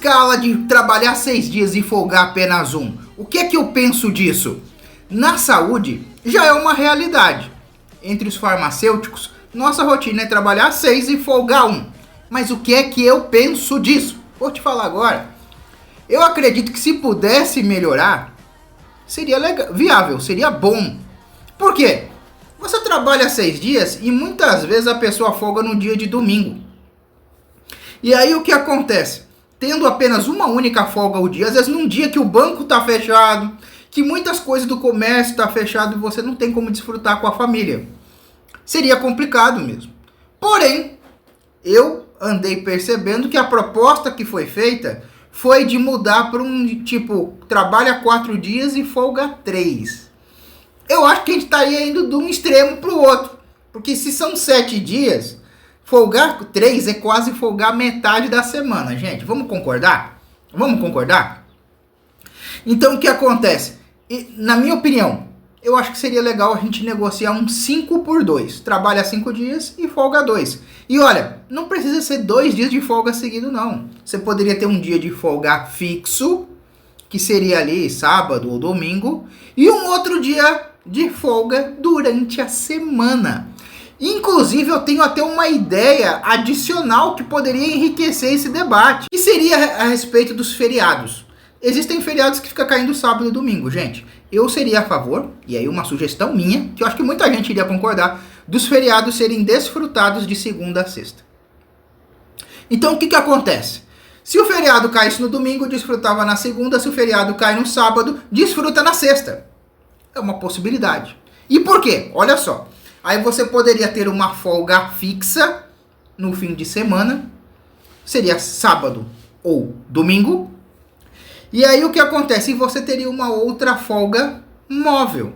escala de trabalhar 6 dias e folgar apenas um, o que é que eu penso disso? Na saúde, já é uma realidade. Entre os farmacêuticos, nossa rotina é trabalhar 6 e folgar um. Mas o que é que eu penso disso? Vou te falar agora. Eu acredito que se pudesse melhorar, seria legal, viável, seria bom. Por quê? Você trabalha 6 dias e muitas vezes a pessoa folga no dia de domingo. E aí o que acontece? Tendo apenas uma única folga ao dia, às vezes num dia que o banco está fechado, que muitas coisas do comércio estão fechadas e você não tem como desfrutar com a família. Seria complicado mesmo. Porém, eu andei percebendo que a proposta que foi feita foi de mudar para um tipo, trabalha 4 dias e folga 3. Eu acho que a gente estaria indo de um extremo para o outro. Porque se são 7 dias, folgar 3 é quase folgar metade da semana, gente. Vamos concordar? Vamos concordar? Então o que acontece? Na minha opinião, eu acho que seria legal a gente negociar um 5x2. Trabalha 5 dias e folga 2. E olha, não precisa ser 2 dias de folga seguido, não. Você poderia ter um dia de folga fixo, que seria ali sábado ou domingo, e um outro dia de folga durante a semana. Inclusive, eu tenho até uma ideia adicional que poderia enriquecer esse debate, que seria a respeito dos feriados. Existem feriados que ficam caindo sábado e domingo, gente. Eu seria a favor, e aí uma sugestão minha, que eu acho que muita gente iria concordar, dos feriados serem desfrutados de segunda a sexta. Então, o que acontece? Se o feriado caísse no domingo, desfrutava na segunda. Se o feriado cai no sábado, desfruta na sexta. É uma possibilidade. E por quê? Olha só. Aí você poderia ter uma folga fixa no fim de semana. Seria sábado ou domingo. E aí o que acontece? Você teria uma outra folga móvel.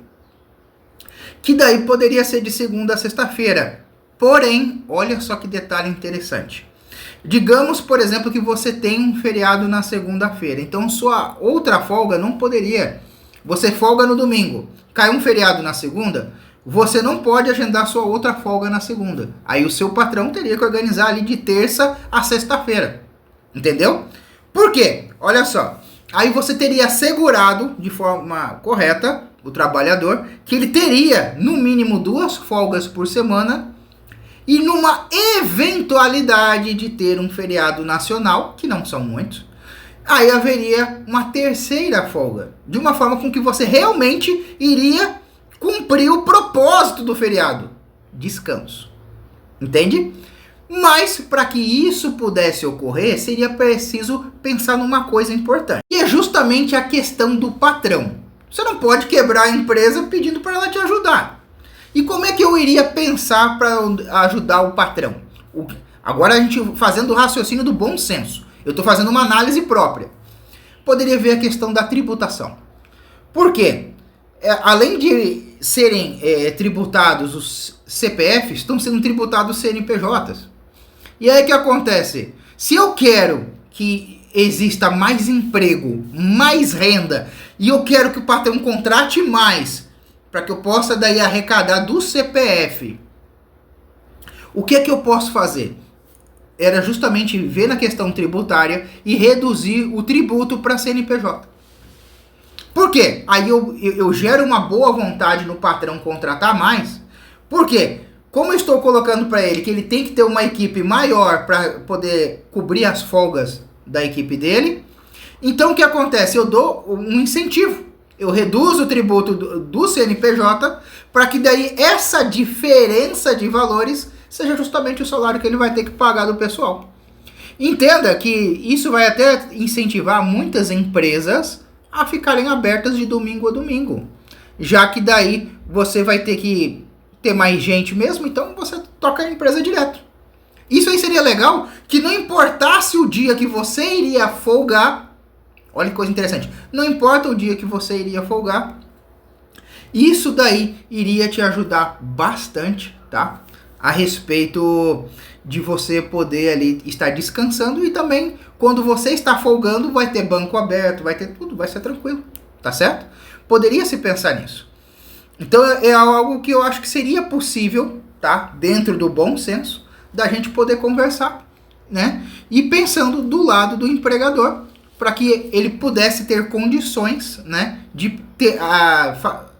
Que daí poderia ser de segunda a sexta-feira. Porém, olha só que detalhe interessante. Digamos, por exemplo, que você tem um feriado na segunda-feira. Então, sua outra folga não poderia. Você folga no domingo. Cai um feriado na segunda, você não pode agendar sua outra folga na segunda. Aí o seu patrão teria que organizar ali de terça a sexta-feira. Entendeu? Por quê? Olha só. Aí você teria assegurado de forma correta o trabalhador que ele teria no mínimo 2 folgas por semana. E numa eventualidade de ter um feriado nacional, que não são muitos, aí haveria uma terceira folga. De uma forma com que você realmente iria cumprir o propósito do feriado. Descanso. Entende? Mas para que isso pudesse ocorrer, seria preciso pensar numa coisa importante. E é justamente a questão do patrão. Você não pode quebrar a empresa pedindo para ela te ajudar. E como é que eu iria pensar para ajudar o patrão? Agora a gente fazendo o raciocínio do bom senso. Eu estou fazendo uma análise própria. Poderia ver a questão da tributação. Por quê? Além de serem tributados os CPFs, estão sendo tributados os CNPJs. E aí o que acontece? Se eu quero que exista mais emprego, mais renda, e eu quero que o patrão contrate mais, para que eu possa daí arrecadar do CPF, o que é que eu posso fazer? Era justamente ver na questão tributária e reduzir o tributo para CNPJ. Por quê? Aí eu gero uma boa vontade no patrão contratar mais. Por quê? Como eu estou colocando para ele que ele tem que ter uma equipe maior para poder cobrir as folgas da equipe dele, então o que acontece? Eu dou um incentivo. Eu reduzo o tributo do CNPJ para que daí essa diferença de valores seja justamente o salário que ele vai ter que pagar do pessoal. Entenda que isso vai até incentivar muitas empresas a ficarem abertas de domingo a domingo. Já que daí você vai ter que ter mais gente mesmo, então você toca a empresa direto. Isso aí seria legal, que não importasse o dia que você iria folgar. Olha que coisa interessante. Não importa o dia que você iria folgar. Isso daí iria te ajudar bastante, tá? A respeito de você poder ali estar descansando. E também, quando você está folgando, vai ter banco aberto, vai ter tudo, vai ser tranquilo. Tá certo? Poderia se pensar nisso. Então é algo que eu acho que seria possível, tá? Dentro do bom senso, da gente poder conversar, né? e pensando do lado do empregador, para que ele pudesse ter condições, né, de ter,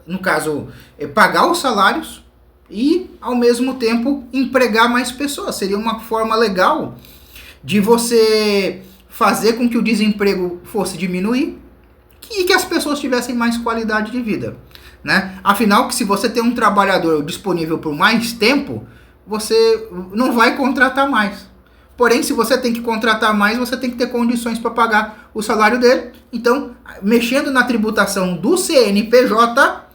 no caso, pagar os salários e, ao mesmo tempo, empregar mais pessoas. Seria uma forma legal de você fazer com que o desemprego fosse diminuir e que as pessoas tivessem mais qualidade de vida, né? Afinal, que se você tem um trabalhador disponível por mais tempo, você não vai contratar mais. Porém, se você tem que contratar mais, você tem que ter condições para pagar o salário dele. Então, mexendo na tributação do CNPJ,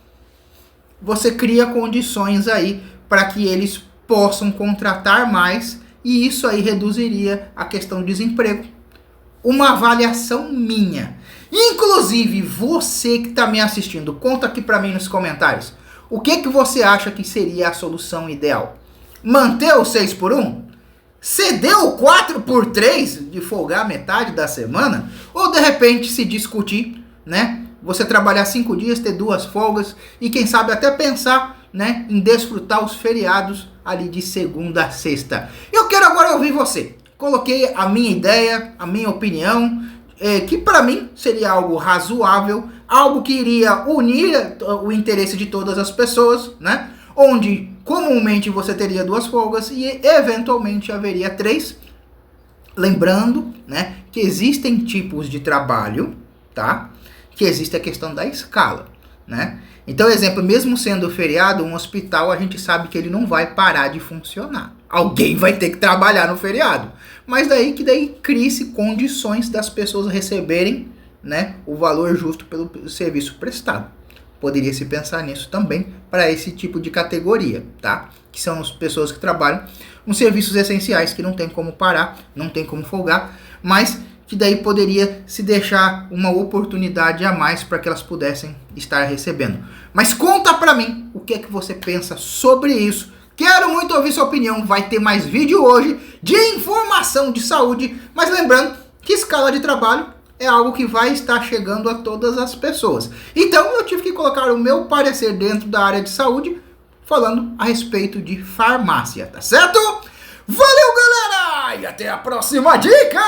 você cria condições aí para que eles possam contratar mais e isso aí reduziria a questão do desemprego. Uma avaliação minha. Inclusive, você que está me assistindo, conta aqui para mim nos comentários. O que você acha que seria a solução ideal? Manter o 6 por 1? Ceder o 4 por 3 de folgar metade da semana? Ou de repente se discutir, né? Você trabalhar 5 dias, ter 2 folgas e quem sabe até pensar, né, em desfrutar os feriados ali de segunda a sexta. Eu quero agora ouvir você. Coloquei a minha ideia, a minha opinião, que para mim seria algo razoável, algo que iria unir o interesse de todas as pessoas, né? Onde comumente você teria 2 folgas e eventualmente haveria 3. Lembrando, né, que existem tipos de trabalho, tá? Que existe a questão da escala, né? Então, exemplo, mesmo sendo feriado, um hospital a gente sabe que ele não vai parar de funcionar. Alguém vai ter que trabalhar no feriado. Mas daí cria-se condições das pessoas receberem, né, o valor justo pelo serviço prestado. Poderia se pensar nisso também para esse tipo de categoria, tá? Que são as pessoas que trabalham com serviços essenciais que não tem como parar, não tem como folgar, mas que daí poderia se deixar uma oportunidade a mais para que elas pudessem estar recebendo. Mas conta para mim o que é que você pensa sobre isso. Quero muito ouvir sua opinião. Vai ter mais vídeo hoje de informação de saúde, mas lembrando que escala de trabalho é algo que vai estar chegando a todas as pessoas. Então eu tive que colocar o meu parecer dentro da área de saúde, falando a respeito de farmácia, tá certo? Valeu, galera! E até a próxima dica!